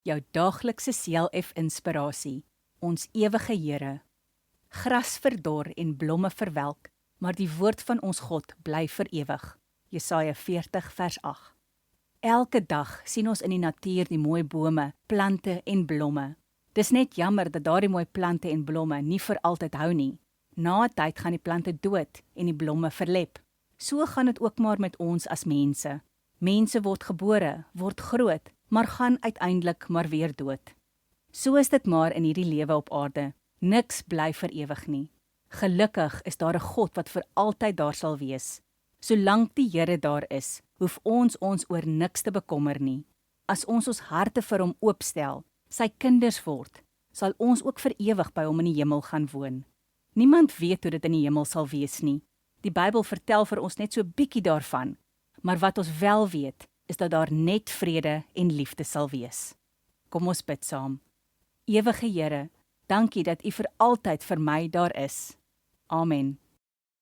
jou daaglikse CLF-inspirasie, ons ewige Here. Gras verdor en blomme verwelk, maar die woord van ons God bly vir ewig. Jesaja 40 vers 8. Elke dag sien ons in die natuur die mooi bome, plante en blomme. Dis net jammer dat daardie mooi plante en blomme nie vir altyd hou nie. Na 'n tyd gaan die plante dood en die blomme verlep. So gaan dit ook maar met ons as mense. Mense word gebore, word groot, maar gaan uiteindelik maar weer dood. So is dit maar in hierdie lewe op aarde. Niks bly vir ewig nie. Gelukkig is daar 'n God wat vir altyd daar sal wees. Solank die Here daar is, hoef ons oor niks te bekommer nie. As ons harte vir hom oopstel, sy kinders word, sal ons ook vir ewig by hom in die hemel gaan woon. Niemand weet hoe dit in die hemel sal wees nie. Die Bybel vertel vir ons net so bietjie daarvan, maar wat ons wel weet, is dat daar net vrede en liefde sal wees. Kom ons bid saam. Ewige Here, dankie dat U vir altyd vir my daar is. Amen.